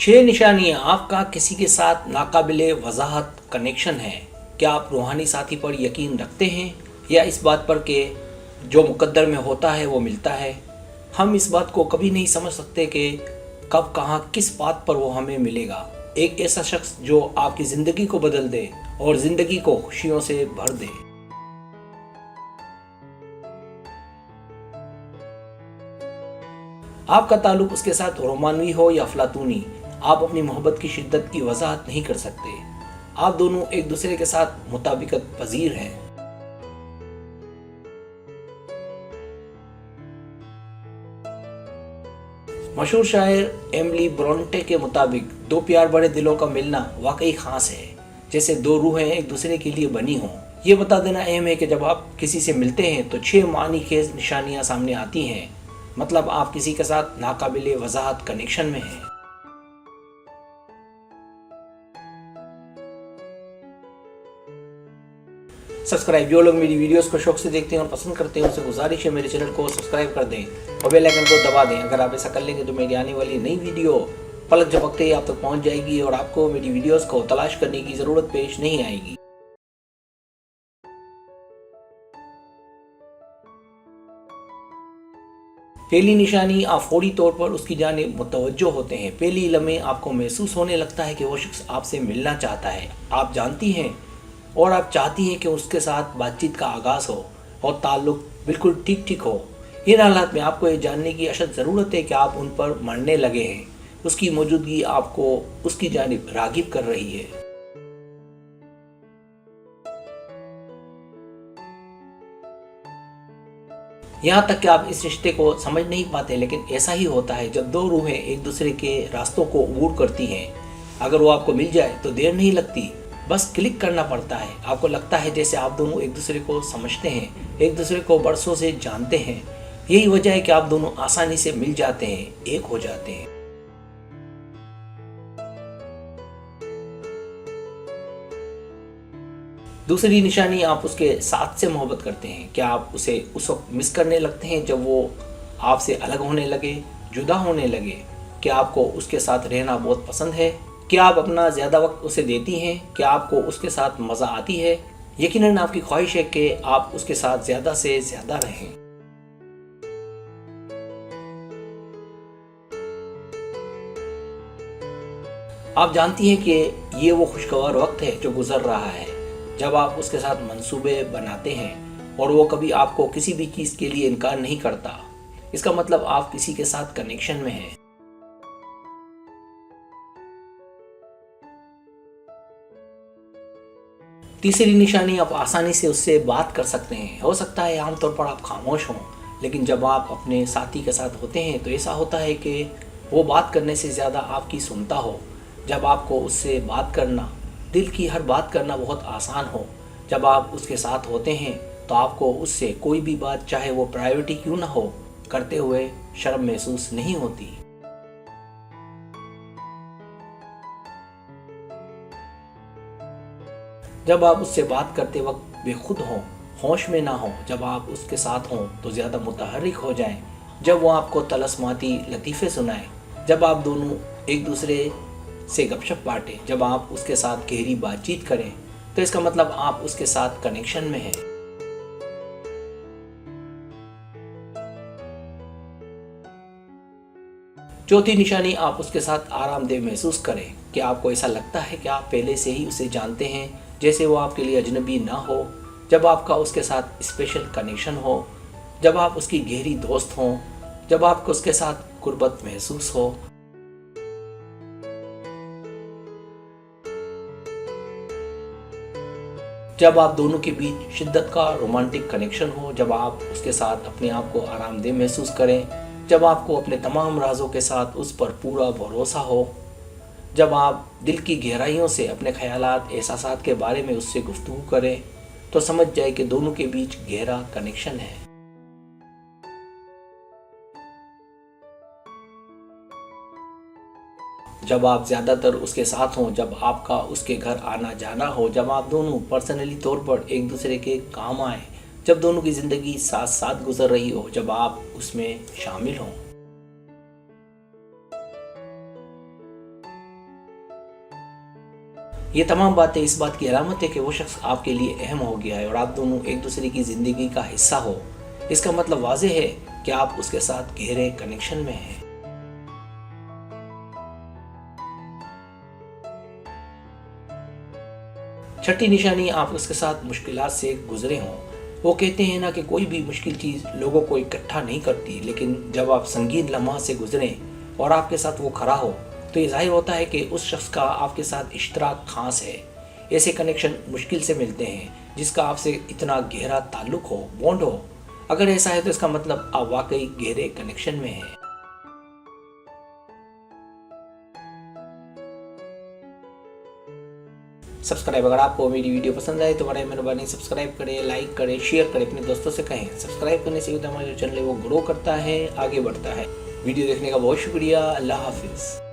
6 निशानियां आपका किसी के साथ नाकाबिले वजाहत कनेक्शन है। क्या आप रूहानी साथी पर यकीन रखते हैं या इस बात पर कि जो मुकद्दर में होता है वो मिलता है। हम इस बात को कभी नहीं समझ सकते कि कब कहाँ किस बात पर वो हमें मिलेगा। एक ऐसा शख्स जो आपकी ज़िंदगी को बदल दे और ज़िंदगी को खुशियों से भर दे। आपका ताल्लुक उसके साथ रोमानवी हो या अफलातूनी, आप अपनी मोहब्बत की शिद्दत की वजाहत नहीं कर सकते। आप दोनों एक दूसरे के साथ मुताबिकत पजीर हैं। मशहूर शायर एमिली ब्रोंटे के मुताबिक दो प्यार बड़े दिलों का मिलना वाकई खास है, जैसे दो रूहें एक दूसरे के लिए बनी हों। ये बता देना अहम है कि जब आप किसी से मिलते हैं तो 6 मानी खेज निशानियां सामने आती हैं, मतलब आप किसी के साथ नाकाबिले वजाहत कनेक्शन में हैं। सब्सक्राइब, जो लोग मेरी वीडियोस को शौक से देखते हैं और पसंद करते हैं उनसे गुजारिश है मेरे चैनल को सब्सक्राइब कर दें और बेल आइकन को दबा दें। अगर आप ऐसा कर लेंगे तो मेरी आने वाली नई वीडियो पलक झपकते ही आप तक पहुंच जाएगी और आपको मेरी वीडियोस को तलाश करने की ज़रूरत पेश नहीं आएगी। पहली निशानी, आप फौरी तौर पर उसकी जानिब मुतवज्जो होते हैं। पहली लम्हे आपको महसूस होने लगता है कि वो शख्स आपसे मिलना चाहता है। आप जानती हैं और आप चाहती हैं कि उसके साथ बातचीत का आगाज़ हो और ताल्लुक बिल्कुल ठीक ठीक हो। इन हालात में आपको ये जानने की अशद ज़रूरत है कि आप उन पर मरने लगे हैं। उसकी मौजूदगी आपको उसकी जानिब रागिब कर रही है। यहाँ तक कि आप इस रिश्ते को समझ नहीं पाते, लेकिन ऐसा ही होता है जब दो रूहें एक दूसरे के रास्तों को अबूर करती हैं। अगर वो आपको मिल जाए तो देर नहीं लगती, बस क्लिक करना पड़ता है। आपको लगता है जैसे आप दोनों एक दूसरे को समझते हैं, एक दूसरे को बरसों से जानते हैं। यही वजह है कि आप दोनों आसानी से मिल जाते हैं, एक हो जाते हैं। दूसरी निशानी, आप उसके साथ से मोहब्बत करते हैं। क्या आप उसे उस वक्त मिस करने लगते हैं जब वो आपसे अलग होने लगे, जुदा होने लगे? क्या आपको उसके साथ रहना बहुत पसंद है? क्या आप अपना ज़्यादा वक्त उसे देती हैं? क्या आपको उसके साथ मज़ा आती है? यकीनन आपकी ख्वाहिश है कि आप उसके साथ ज़्यादा से ज़्यादा रहें। आप जानती हैं कि ये वो खुशगवार वक्त है जो गुजर रहा है जब आप उसके साथ मंसूबे बनाते हैं और वो कभी आपको किसी भी चीज़ के लिए इनकार नहीं करता। इसका मतलब आप किसी के साथ कनेक्शन में हैं। तीसरी निशानी, आप आसानी से उससे बात कर सकते हैं। हो सकता है आमतौर पर आप खामोश हों, लेकिन जब आप अपने साथी के साथ होते हैं तो ऐसा होता है कि वो बात करने से ज़्यादा आपकी सुनता हो। जब आपको उससे बात करना, दिल की हर बात करना बहुत आसान हो, जब आप उसके साथ होते हैं तो आपको उससे कोई भी बात, चाहे वो प्राइवेटी क्यों ना हो, करते हुए शर्म महसूस नहीं होती। जब आप उससे बात करते वक्त बेखुद हों, होश में ना हों, जब आप उसके साथ हों तो ज़्यादा मुतहर्रिक हो जाएं, जब वो आपको तलस्माती लतीफ़े सुनाए, जब आप दोनों एक दूसरे से गपशप बांटें, जब आप उसके साथ गहरी बातचीत करें, तो इसका मतलब आप उसके साथ कनेक्शन में हैं। चौथी निशानी, आप उसके साथ आरामदेह महसूस करें। कि आपको ऐसा लगता है कि आप पहले से ही उसे जानते हैं, जैसे वो आपके लिए अजनबी ना हो। जब आपका उसके साथ स्पेशल कनेक्शन हो, जब आप उसकी गहरी दोस्त हों, जब आपको उसके साथ कुर्बत महसूस हो। जब आप दोनों के बीच शिद्दत का रोमांटिक कनेक्शन हो, जब आप उसके साथ अपने आप को आरामदेह महसूस करें, जब आपको अपने तमाम राजों के साथ उस पर पूरा भरोसा हो, जब आप दिल की गहराइयों से अपने ख्यालात, एहसासात के बारे में उससे गुफ्तगू करें, तो समझ जाए कि दोनों के बीच गहरा कनेक्शन है। जब आप ज़्यादातर उसके साथ हों, जब आपका उसके घर आना जाना हो, जब आप दोनों पर्सनली तौर पर एक दूसरे के काम आए, जब दोनों की ज़िंदगी साथ साथ गुजर रही हो, जब आप उसमें शामिल हों। ये तमाम बातें इस बात की अलामत है कि वो शख्स आपके लिए अहम हो गया है और आप दोनों एक दूसरे की ज़िंदगी का हिस्सा हो। इसका मतलब वाज़ेह है कि आप उसके साथ गहरे कनेक्शन में हैं। छठी निशानी, आप उसके साथ मुश्किलात से गुजरे हों। वो कहते हैं ना कि कोई भी मुश्किल चीज़ लोगों को इकट्ठा नहीं करती, लेकिन जब आप संगीन लम्हा से गुजरें और आपके साथ वो खड़ा हो तो ये जाहिर होता है कि उस शख्स का आपके साथ इश्तराक खास है। ऐसे कनेक्शन मुश्किल से मिलते हैं जिसका आपसे इतना गहरा ताल्लुक हो, बॉन्ड हो। अगर ऐसा है तो इसका मतलब आप वाकई गहरे कनेक्शन में हैं। सब्सक्राइब, अगर आपको मेरी वीडियो पसंद आए तो बड़े मेहरबानी सब्सक्राइब करें, लाइक करें, शेयर करें, अपने दोस्तों से कहें। सब्सक्राइब करने से हमारा जो चैनल है वो ग्रो करता है, आगे बढ़ता है। वीडियो देखने का बहुत शुक्रिया। अल्लाह हाफिज़।